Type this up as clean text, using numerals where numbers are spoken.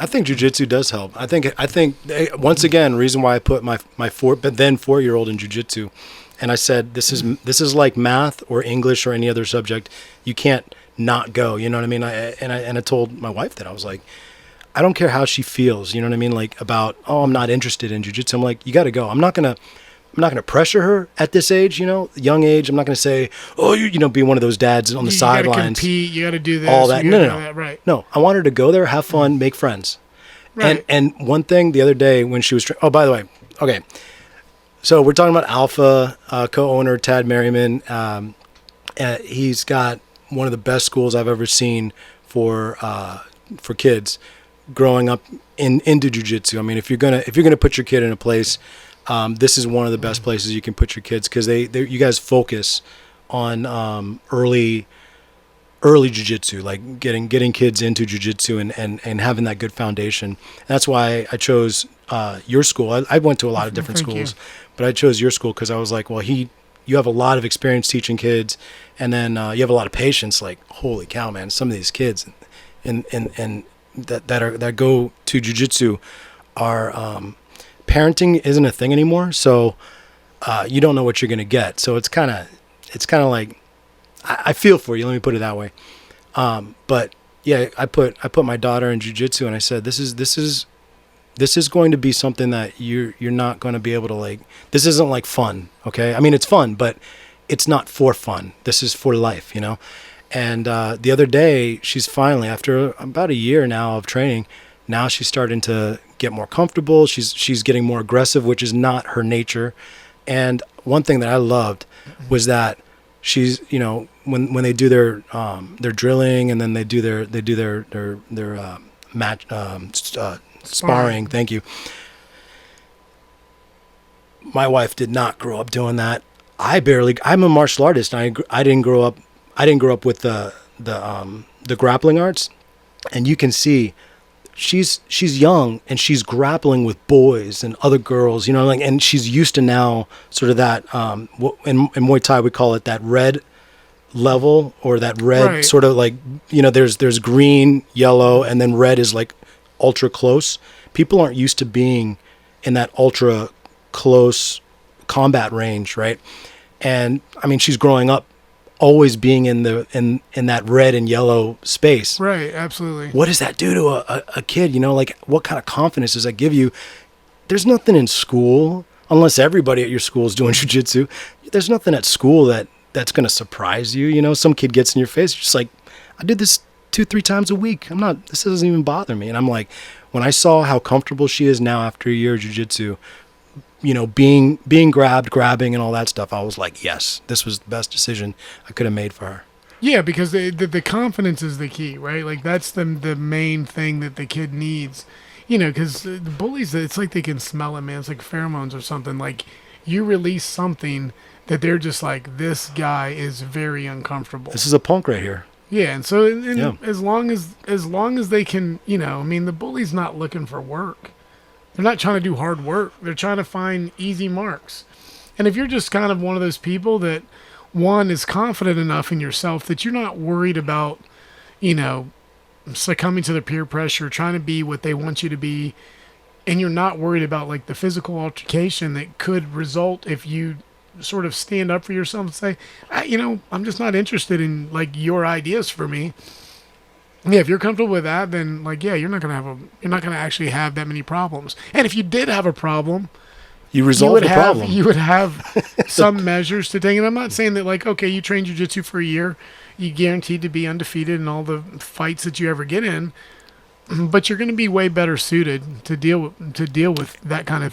I think jiu-jitsu does help. I think once again, reason why I put my 4-year-old in jiu-jitsu, and I said this is like math or English or any other subject. You can't not go. You know what I mean? I told my wife that. I was like, I don't care how she feels. You know what I mean? Like about, oh, I'm not interested in jiu-jitsu. I'm like, you got to go. I'm not gonna pressure her at this age, young age. I'm not going to say, oh, be one of those dads on the sidelines. You got to compete. You got to do this. All that. No. That, right. No, I want her to go there, have fun, make friends. Right. And one thing the other day when she was, oh, by the way, okay. So we're talking about Alpha, co-owner Tad Merryman. He's got one of the best schools I've ever seen for kids growing up into jiu-jitsu. I mean, if you're gonna put your kid in a place, this is one of the best places you can put your kids, because you guys focus on early jiu-jitsu, like getting kids into jiu-jitsu and having that good foundation. And that's why I chose your school. I went to a lot of different schools, but I chose your school because I was like, well, you have a lot of experience teaching kids, and then you have a lot of patience. Like, holy cow, man! Some of these kids and that go to jiu-jitsu are parenting isn't a thing anymore, so you don't know what you're gonna get. So it's kind of like, I feel for you. Let me put it that way. But yeah, I put my daughter in jiu-jitsu, and I said, this is going to be something that you're not going to be able to, like, this isn't like fun. Okay. I mean, it's fun, but it's not for fun. This is for life, And the other day, she's finally, after about a year now of training, now she's starting to get more comfortable. She's getting more aggressive, which is not her nature. And one thing that I loved was that she's, when they do their drilling, and then they do their match sparring. Thank you. My wife did not grow up doing that. I'm a martial artist. I didn't grow up with the grappling arts, and you can see she's young and she's grappling with boys and other girls, and she's used to now sort of that, in Muay Thai we call it that red level, or that red sort of like, there's green, yellow, and then red is like ultra close. People aren't used to being in that ultra close combat range, right? And I mean, she's growing up always being in that red and yellow space. Right, absolutely. What does that do to a kid? Like, what kind of confidence does that give you? There's nothing in school, unless everybody at your school is doing jiu-jitsu. There's nothing at school that's going to surprise you. Some kid gets in your face, you're just like, I did this 2-3 times a week. This doesn't even bother me. And I'm like, when I saw how comfortable she is now after a year of jiu-jitsu, being grabbing and all that stuff, I was like, yes, this was the best decision I could have made for her. Yeah, because the confidence is the key, right? Like, that's the main thing that the kid needs, because the bullies, it's like they can smell it, man. It's like pheromones or something. Like, you release something that they're just like, this guy is very uncomfortable. This is a punk right here. Yeah, and so as long as they can, the bully's not looking for work. They're not trying to do hard work. They're trying to find easy marks. And if you're just kind of one of those people that, one, is confident enough in yourself that you're not worried about, succumbing to the peer pressure, trying to be what they want you to be, and you're not worried about, like, the physical altercation that could result if you sort of stand up for yourself and say, I'm just not interested in, like, your ideas for me. Yeah, if you're comfortable with that, then, like, yeah, you're not gonna actually have that many problems. And if you did have a problem, you resolve the problem. You would have some measures to take. And I'm not saying that, like, okay, you train jiu-jitsu for a year, you guaranteed to be undefeated in all the fights that you ever get in, but you're going to be way better suited to deal with that kind of thing.